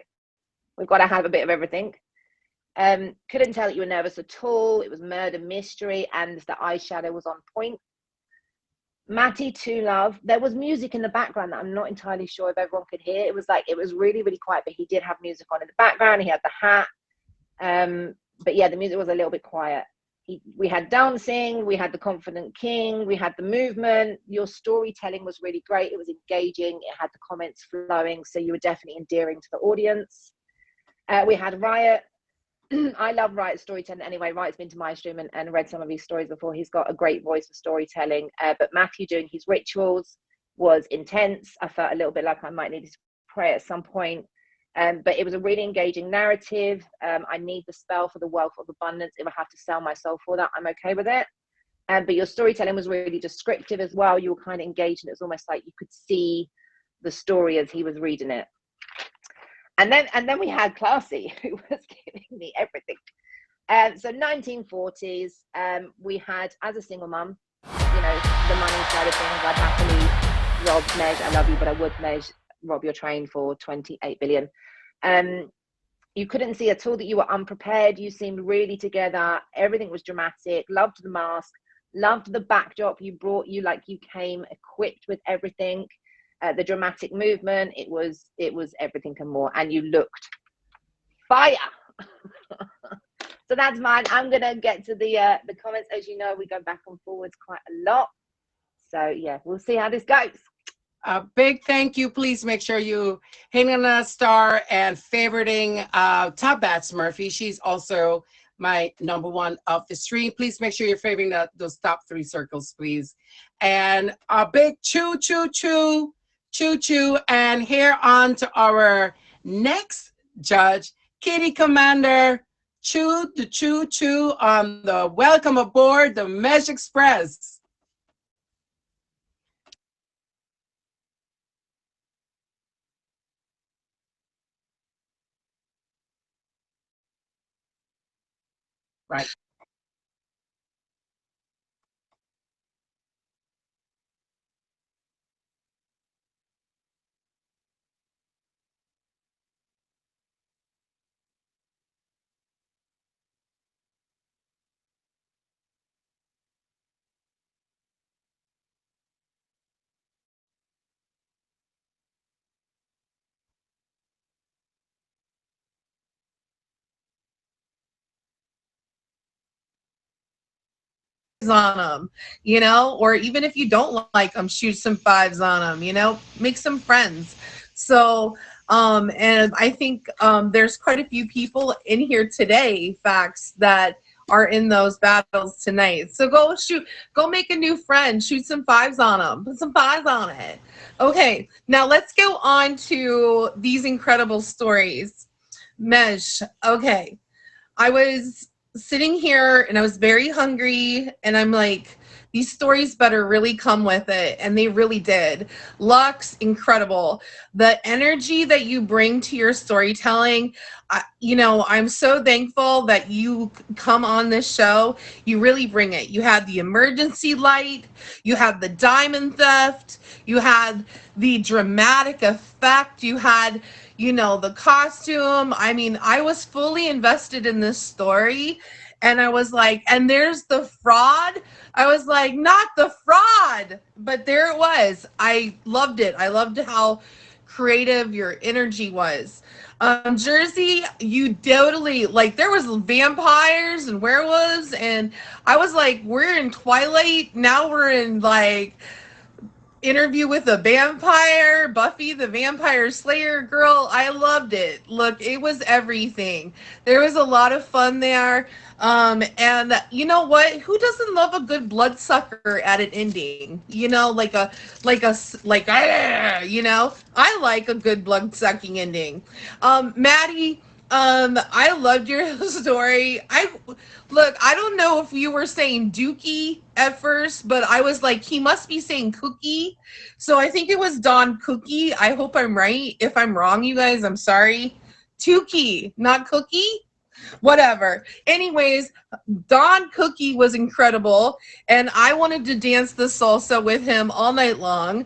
we've got to have a bit of everything. Couldn't tell that you were nervous at all. It was murder mystery, and the eyeshadow was on point. Matty to Love, there was music in the background that I'm not entirely sure if everyone could hear. It was like, it was really, really quiet, but he did have music on in the background. He had the hat. But yeah, the music was a little bit quiet. We had dancing, we had the confident king, we had the movement. Your storytelling was really great. It was engaging. It had the comments flowing. So you were definitely endearing to the audience. We had Riot. I love Riot's storytelling anyway. Riot's been to my stream and read some of his stories before. He's got a great voice for storytelling. But Matthew doing his rituals was intense. I felt a little bit like I might need to pray at some point. But it was a really engaging narrative. I need the spell for the wealth of abundance. If I have to sell my soul for that, I'm okay with it. But your storytelling was really descriptive as well. You were kind of engaged, and it was almost like you could see the story as he was reading it. And then we had Classy, who was giving me everything. So 1940s, we had, as a single mum, you know, the money side of things. I'd happily rob Mej. I love you, but I would, Mej, rob your train for 28 billion. You couldn't see at all that you were unprepared. You seemed really together. Everything was dramatic. Loved the mask. Loved the backdrop you brought. You like you came equipped with everything. The dramatic movement. It was everything and more. And you looked fire. So that's mine. I'm gonna get to the comments. As you know, we go back and forwards quite a lot. So yeah, we'll see how this goes. A big thank you. Please make sure you hitting on a star and favoriting Top Bat Smurfy. She's also my #1 of the stream. Please make sure you're favoring those top 3 circles, please. And a big choo choo choo choo choo. And here on to our next judge, Kitty Commander. Choo the choo choo on the welcome aboard the Mesh Express. Right. on them, you know, or even if you don't like them, shoot some fives on them, you know, make some friends. So, and I think there's quite a few people in here today, facts, that are in those battles tonight. So go make a new friend, shoot some fives on them, put some fives on it. Okay, now let's go on to these incredible stories. Mej, okay. I was sitting here and I was very hungry, and I'm like, these stories better really come with it. And they really did. Lux, incredible. The energy that you bring to your storytelling, you know, I'm so thankful that you come on this show. You really bring it. You had the emergency light, you had the diamond theft, you had the dramatic effect, you had, you know, the costume. I mean, I was fully invested in this story, and I was like, and there's the fraud. I was like, not the fraud, but there it was. I loved it. I loved how creative your energy was. Jersey, you totally, like, there was vampires and werewolves, and I was like, we're in Twilight, now we're in like Interview with a Vampire, Buffy the Vampire Slayer. Girl, I loved it. Look, it was everything. There was a lot of fun there. And you know what? Who doesn't love a good bloodsucker at an ending? You know, you know, I like a good blood sucking ending. Maddie, I loved your story. I don't know if you were saying Dookie at first, but I was like, he must be saying cookie. So I think it was Don Cookie. I hope I'm right. If I'm wrong, you guys, I'm sorry. Tukey, not cookie. Whatever. Anyways, Don Cookie was incredible, and I wanted to dance the salsa with him all night long.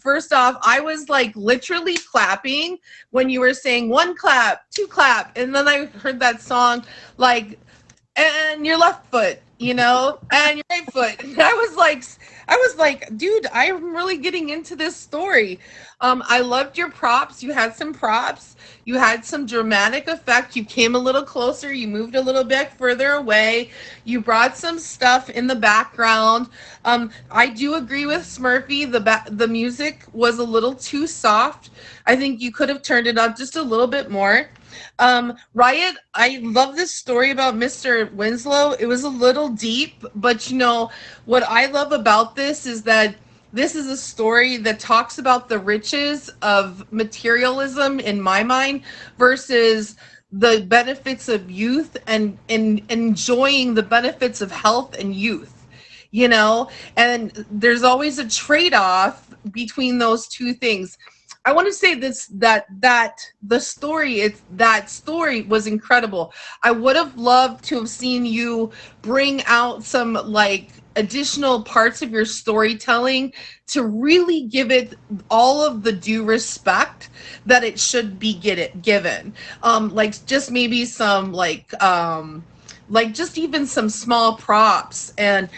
First off, I was like literally clapping when you were saying one clap, two clap, and then I heard that song like, and your left foot, you know, and your right foot. And I was like, dude, I'm really getting into this story. I loved your props. You had some props. You had some dramatic effect. You came a little closer. You moved a little bit further away. You brought some stuff in the background. I do agree with Smurfy. The music was a little too soft. I think you could have turned it up just a little bit more. Riot, I love this story about Mr. Winslow. It was a little deep, but you know, what I love about this is that this is a story that talks about the riches of materialism in my mind versus the benefits of youth and enjoying the benefits of health and youth, you know, and there's always a trade-off between those two things. I want to say this, that story was incredible. I would have loved to have seen you bring out some like additional parts of your storytelling to really give it all of the due respect that it should be given. Like just maybe some like just even some small props, and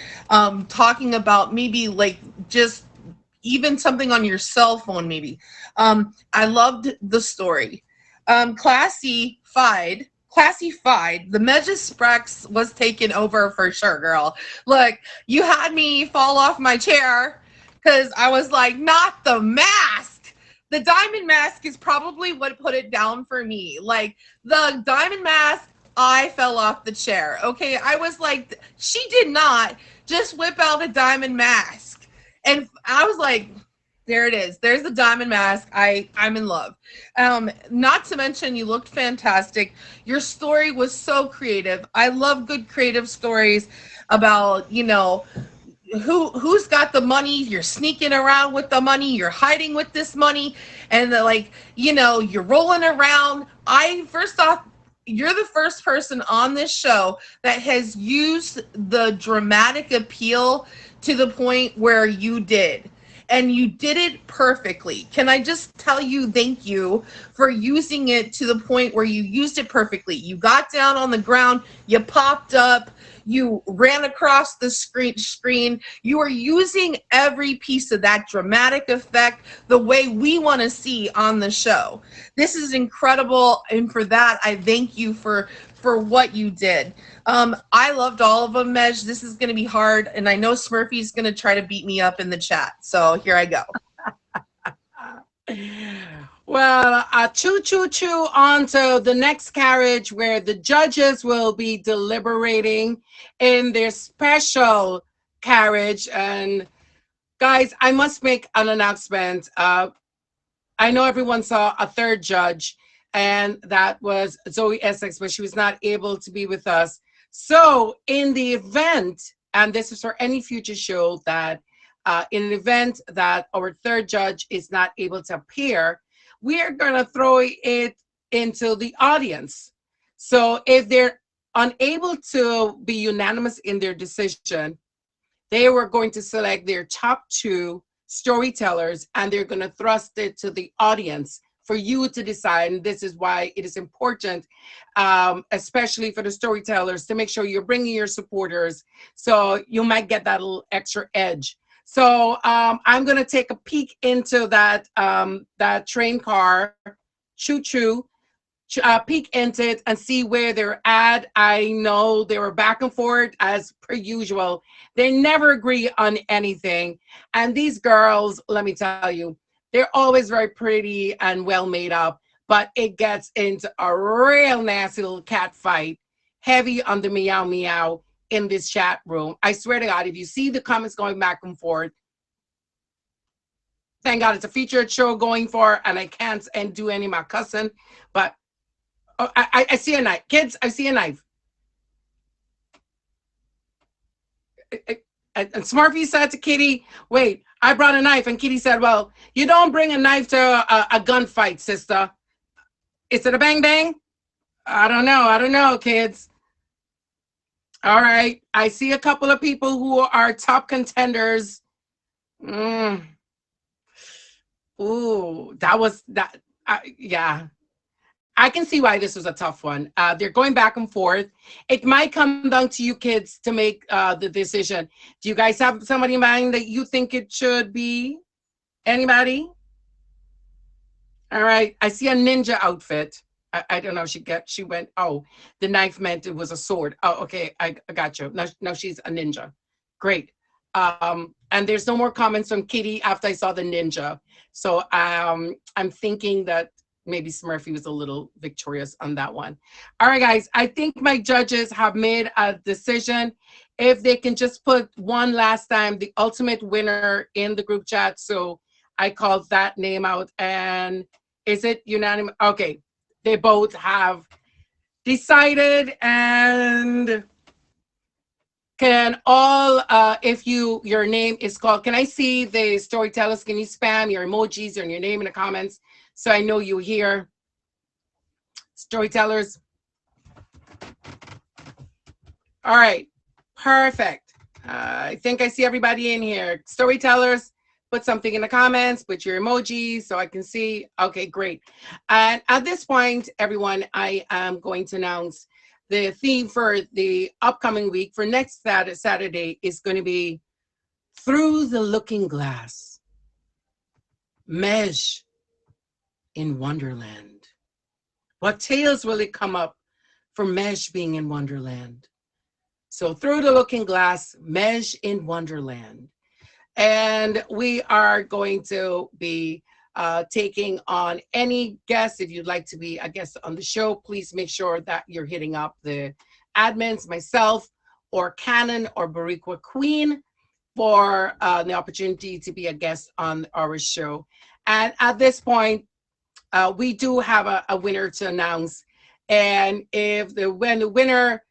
talking about maybe like just even something on your cell phone maybe. I loved the story. Classified, the Megasprex was taken over for sure, girl. Look, you had me fall off my chair because I was like, not the mask. The diamond mask is probably what put it down for me. Like the diamond mask, I fell off the chair. Okay, I was like, she did not just whip out a diamond mask. And I was like, there it is. There's the diamond mask. I'm in love. Not to mention, you looked fantastic. Your story was so creative. I love good creative stories about, you know, who's got the money. You're sneaking around with the money. You're hiding with this money, and like, you know, you're rolling around. First off, you're the first person on this show that has used the dramatic appeal to the point where you did. And you did it perfectly. Can I just tell you thank you for using it to the point where you used it perfectly? You got down on the ground, you popped up, you ran across the screen. You are using every piece of that dramatic effect the way we want to see on the show. This is incredible, and for that, I thank you for for what you did. I loved all of them, Mej. This is going to be hard, and I know Smurfy's going to try to beat me up in the chat. So here I go. Well, choo choo choo on to the next carriage where the judges will be deliberating in their special carriage. And guys, I must make an announcement. I know everyone saw a third judge, and that was Zoe Essex, but she was not able to be with us. So, in the event, and this is for any future show, that in an event that our third judge is not able to appear, we are going to throw it into the audience. So, if they're unable to be unanimous in their decision, they were going to select their top two storytellers and they're going to thrust it to the audience for you to decide. And this is why it is important, especially for the storytellers, to make sure you're bringing your supporters so you might get that little extra edge. So I'm going to take a peek into that train car, choo-choo, peek into it and see where they're at. I know they were back and forth as per usual. They never agree on anything. And these girls, let me tell you, they're always very pretty and well made up, but it gets into a real nasty little cat fight, heavy on the meow meow in this chat room. I swear to God, if you see the comments going back and forth, thank God it's a featured show going for, and I can't do any of my cussing, but oh, I see a knife. Kids, I see a knife. And Smurfy said to Kitty, wait, I brought a knife. And Kitty said, well, you don't bring a knife to a gunfight, sister. Is it a bang bang? I don't know. I don't know, kids. All right. I see a couple of people who are top contenders. Ooh, that was that. Yeah. I can see why this was a tough one. They're going back and forth. It might come down to you kids to make the decision. Do you guys have somebody in mind that you think it should be? Anybody? All right. I see a ninja outfit. I don't know. She went, oh, the knife meant it was a sword. Oh, okay. I got you. Now she's a ninja. Great. And there's no more comments from Kitty after I saw the ninja. So I'm thinking that maybe Smurfy was a little victorious on that one. All right, guys, I think my judges have made a decision. If they can just put one last time, the ultimate winner in the group chat. So I called that name out. And is it unanimous? Okay, they both have decided. And can all, if your name is called, can I see the storytellers? Can you spam your emojis and your name in the comments? So I know you hear storytellers. All right, perfect. I think I see everybody in here. Storytellers, put something in the comments, put your emojis so I can see. Okay, great. And at this point, everyone, I am going to announce the theme for the upcoming week. For next Saturday is going to be Through the Looking Glass. Mej in Wonderland. What tales will it come up for Mej being in Wonderland? So Through the Looking Glass, Mej in Wonderland. And we are going to be taking on any guests. If you'd like to be a guest on the show, please make sure that you're hitting up the admins, myself, or Cannon or Bariqua Queen for the opportunity to be a guest on our show. And at this point, we do have a winner to announce. And when the winner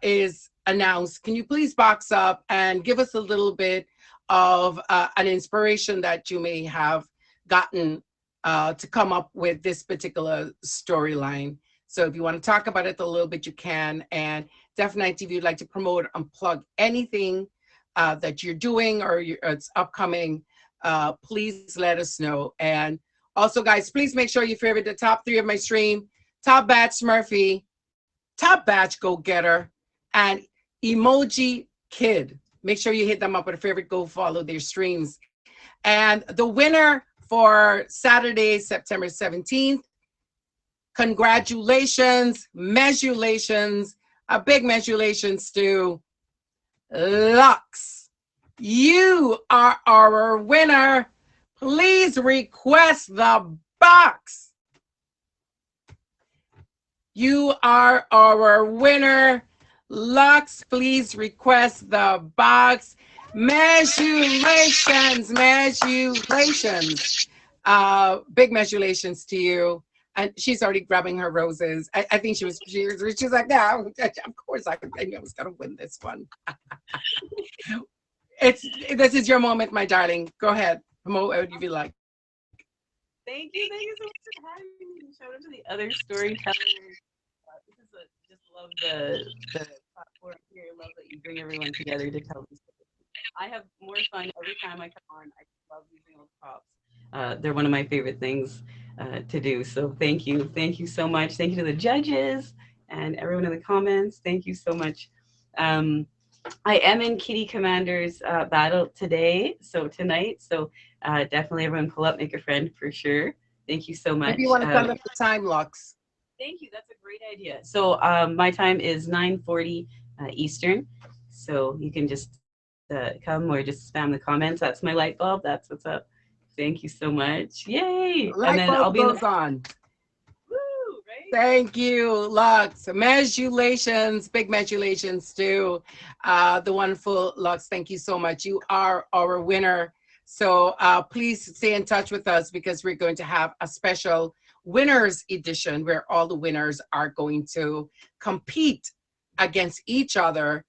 is announced, can you please box up and give us a little bit of an inspiration that you may have gotten to come up with this particular storyline? So if you want to talk about it a little bit, you can. And definitely, if you'd like to promote and plug anything that you're doing or it's upcoming, please let us know. And also, guys, please make sure you favorite the top 3 of my stream: Top Batch Smurfy, Top Batch Go Getter, and Emoji Kid. Make sure you hit them up with a favorite, go follow their streams. And the winner for Saturday, September 17th, Congratulations, measurations, a big measurations to Lux. You are our winner. Please request the box. You are our winner. Lux, please request the box. Measurations, measurations. Big measurations to you. And she's already grabbing her roses. I think she's like, yeah, of course I knew I was gonna win this one. This is your moment, my darling. Go ahead. Promote what you like. Thank you so much for having me. Shout out to the other storytellers. Just love the platform here. Love that you bring everyone together to tell these stories. I have more fun every time I come on. I love using old props. They're one of my favorite things to do. So thank you so much. Thank you to the judges and everyone in the comments. Thank you so much. I am in Kitty Commander's battle tonight. So definitely everyone pull up, make a friend for sure. Thank you so much. If you want to come up the time, Lux. Thank you. That's a great idea. So my time is 9:40 Eastern. So you can just come or just spam the comments. That's my light bulb. That's what's up. Thank you so much. Yay. Light and then bulb I'll be goes on. Woo, right? Thank you, Lux. Measurations, big measurations to the wonderful Lux. Thank you so much. You are our winner. So please stay in touch with us because we're going to have a special winners edition where all the winners are going to compete against each other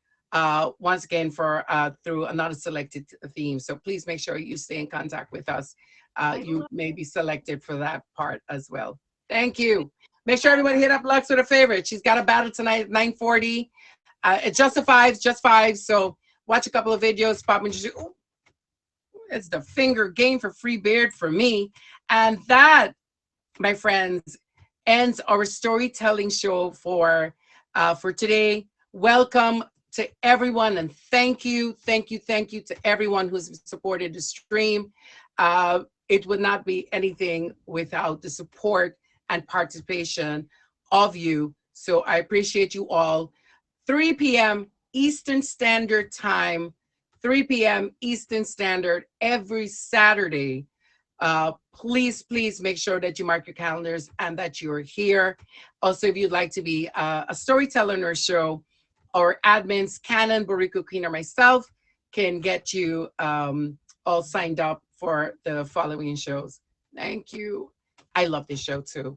once again for through another selected theme. So please make sure you stay in contact with us. You may be selected for that part as well. Thank you. Make sure everybody hit up Lux with a favorite. She's got a battle tonight at 9:40. It's just five. So watch a couple of videos, pop and just, ooh, it's the finger game for free beard for me. And that, my friends, ends our storytelling show for today. Welcome to everyone and thank you to everyone who's supported the stream. It would not be anything without the support and participation of you. So I appreciate you all. 3 p.m. Eastern Standard Time, 3 p.m. Eastern Standard every Saturday. Please make sure that you mark your calendars and that you're here. Also, if you'd like to be a storyteller in our show, our admins, Canon, Boricua Queen, or myself can get you all signed up for the following shows. Thank you. I love this show too.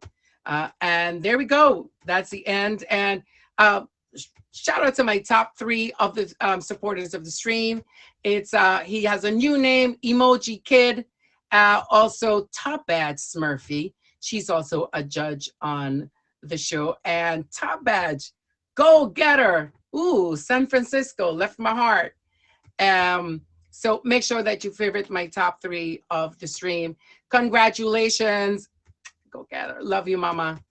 And there we go. That's the end. And shout out to my top 3 of the supporters of the stream. It's he has a new name, Emoji Kid. Also, Top Badge Smurfy. She's also a judge on the show. And Top Badge, go get her. Ooh, San Francisco, left my heart. So make sure that you favorite my top 3 of the stream. Congratulations. Go get her. Love you, mama.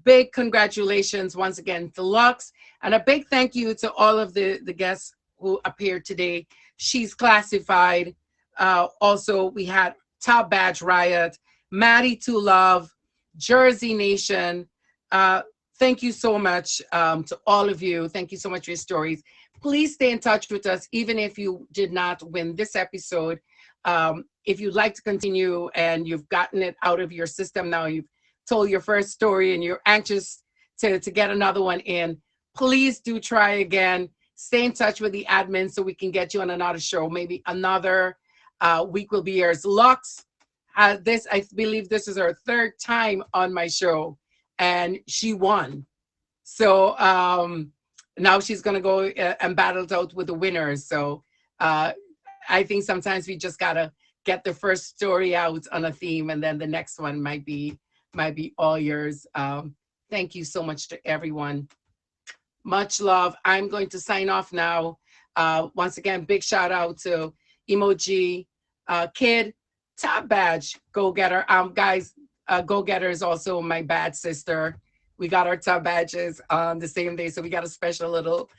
Big congratulations once again to Lux. And a big thank you to all of the guests who appeared today. She's classified. Also, we had Top Badge Riot, Maddie to Love, Jersey Nation. Thank you so much to all of you. Thank you so much for your stories. Please stay in touch with us, even if you did not win this episode. If you'd like to continue and you've gotten it out of your system now, you've told your first story and you're anxious to get another one in, please do try again. Stay in touch with the admin so we can get you on another show. Maybe another week will be yours. Lux, I believe this is her 3rd time on my show and she won. So now she's going to go and battle it out with the winners. So I think sometimes we just got to get the first story out on a theme and then the next one might be all yours. Thank you so much to everyone. Much love. I'm going to sign off now. Once again, big shout out to Emoji Kid, Top Badge, Go Getter. Guys, Go Getter is also my bad sister. We got our top badges on the same day, so we got a special little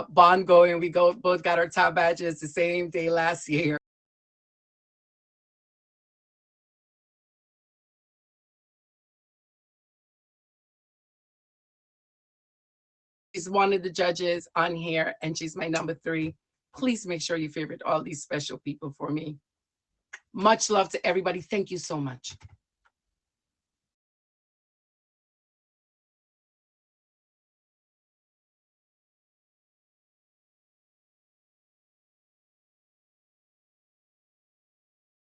bond going. We both got our top badges the same day last year. She's one of the judges on here, and she's my number 3. Please make sure you favorite all these special people for me. Much love to everybody. Thank you so much.